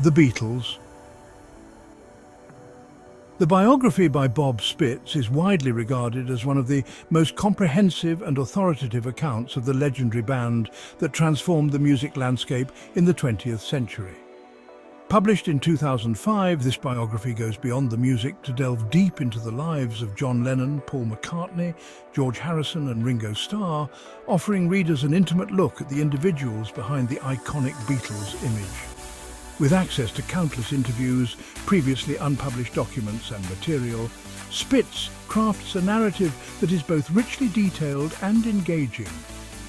The Beatles. The biography by Bob Spitz is widely regarded as one of the most comprehensive and authoritative accounts of the legendary band that transformed the music landscape in the 20th century. Published in 2005, this biography goes beyond the music to delve deep into the lives of John Lennon, Paul McCartney, George Harrison and Ringo Starr, offering readers an intimate look at the individuals behind the iconic Beatles image. With access to countless interviews, previously unpublished documents and material, Spitz crafts a narrative that is both richly detailed and engaging,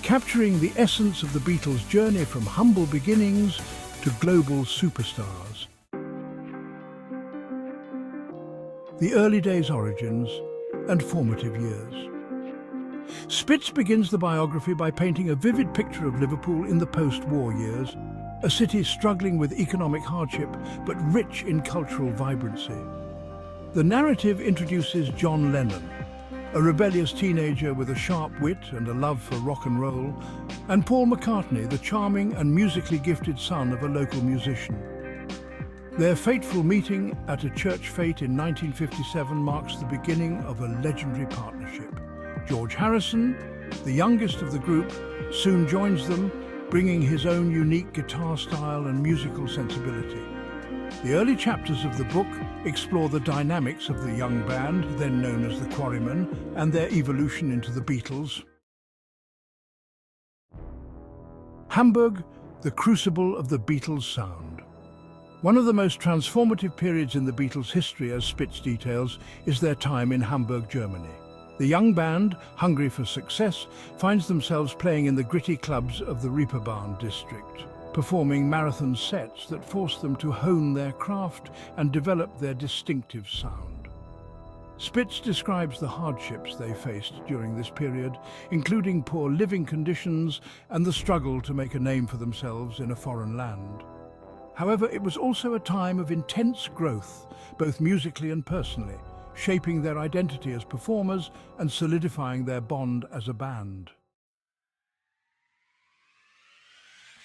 capturing the essence of the Beatles' journey from humble beginnings to global superstars. The early days' origins and formative years. Spitz begins the biography by painting a vivid picture of Liverpool in the post-war years, a city struggling with economic hardship but rich in cultural vibrancy. The narrative introduces John Lennon, a rebellious teenager with a sharp wit and a love for rock and roll, and Paul McCartney, the charming and musically gifted son of a local musician. Their fateful meeting at a church fete in 1957 marks the beginning of a legendary partnership. George Harrison, the youngest of the group, soon joins them, bringing his own unique guitar style and musical sensibility. The early chapters of the book explore the dynamics of the young band, then known as the Quarrymen, and their evolution into the Beatles. Hamburg, the crucible of the Beatles' sound. One of the most transformative periods in the Beatles' history, as Spitz details, is their time in Hamburg, Germany. The young band, hungry for success, finds themselves playing in the gritty clubs of the Reeperbahn district, performing marathon sets that force them to hone their craft and develop their distinctive sound. Spitz describes the hardships they faced during this period, including poor living conditions and the struggle to make a name for themselves in a foreign land. However, it was also a time of intense growth, both musically and personally, shaping their identity as performers and solidifying their bond as a band.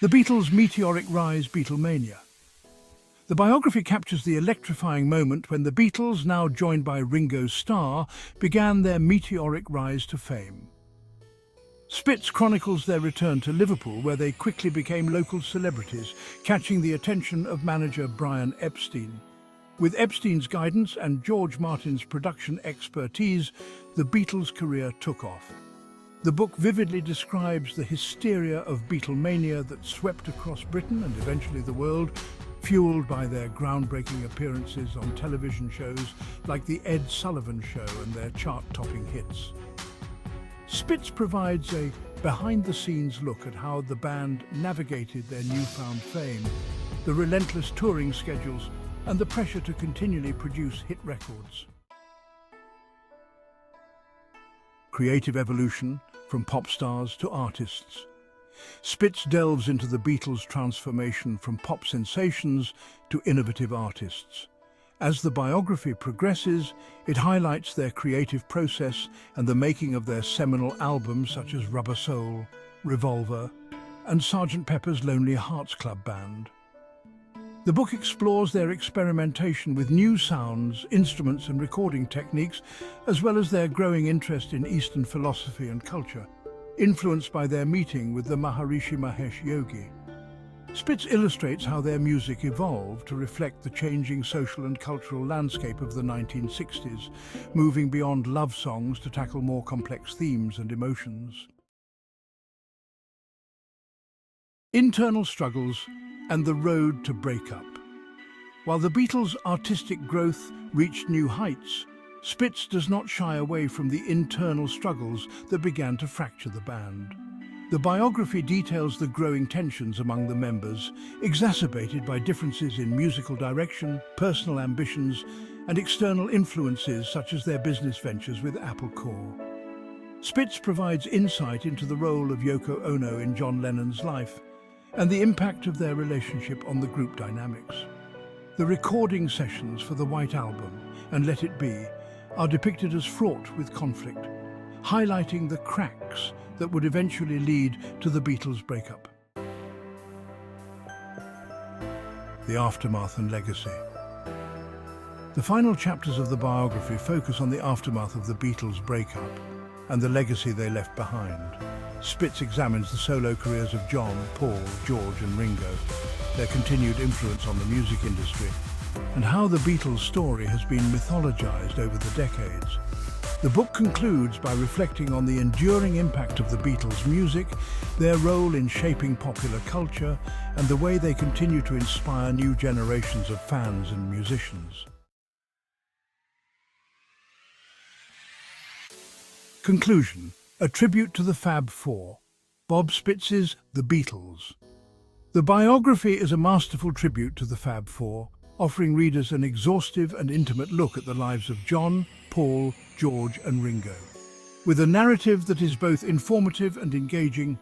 The Beatles' meteoric rise, Beatlemania. The biography captures the electrifying moment when the Beatles, now joined by Ringo Starr, began their meteoric rise to fame. Spitz chronicles their return to Liverpool, where they quickly became local celebrities, catching the attention of manager Brian Epstein. With Epstein's guidance and George Martin's production expertise, the Beatles' career took off. The book vividly describes the hysteria of Beatlemania that swept across Britain and eventually the world, fueled by their groundbreaking appearances on television shows like The Ed Sullivan Show and their chart-topping hits. Spitz provides a behind-the-scenes look at how the band navigated their newfound fame, the relentless touring schedules, and the pressure to continually produce hit records. Creative evolution from pop stars to artists. Spitz delves into the Beatles' transformation from pop sensations to innovative artists. As the biography progresses, it highlights their creative process and the making of their seminal albums such as Rubber Soul, Revolver, and Sgt. Pepper's Lonely Hearts Club Band. The book explores their experimentation with new sounds, instruments and recording techniques, as well as their growing interest in Eastern philosophy and culture, influenced by their meeting with the Maharishi Mahesh Yogi. Spitz illustrates how their music evolved to reflect the changing social and cultural landscape of the 1960s, moving beyond love songs to tackle more complex themes and emotions. Internal struggles and the road to breakup. While the Beatles' artistic growth reached new heights, Spitz does not shy away from the internal struggles that began to fracture the band. The biography details the growing tensions among the members, exacerbated by differences in musical direction, personal ambitions, and external influences such as their business ventures with Apple Corps. Spitz provides insight into the role of Yoko Ono in John Lennon's life and the impact of their relationship on the group dynamics. The recording sessions for the White Album and Let It Be are depicted as fraught with conflict, highlighting the cracks that would eventually lead to the Beatles' breakup. the aftermath and legacy. The final chapters of the biography focus on the aftermath of the Beatles' breakup and the legacy they left behind. Spitz examines the solo careers of John, Paul, George and Ringo, their continued influence on the music industry, and how the Beatles' story has been mythologized over the decades. The book concludes by reflecting on the enduring impact of the Beatles' music, their role in shaping popular culture, and the way they continue to inspire new generations of fans and musicians. Conclusion: a tribute to the Fab Four, Bob Spitz's The Beatles. The biography is a masterful tribute to the Fab Four, offering readers an exhaustive and intimate look at the lives of John, Paul, George and Ringo. With a narrative that is both informative and engaging,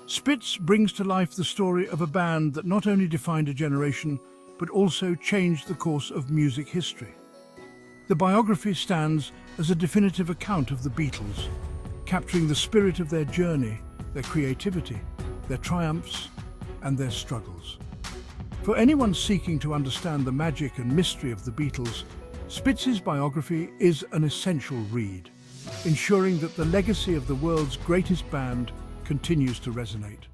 Spitz brings to life the story of a band that not only defined a generation, but also changed the course of music history. The biography stands as a definitive account of the Beatles, capturing the spirit of their journey, their creativity, their triumphs, and their struggles. For anyone seeking to understand the magic and mystery of the Beatles, Spitz's biography is an essential read, ensuring that the legacy of the world's greatest band continues to resonate.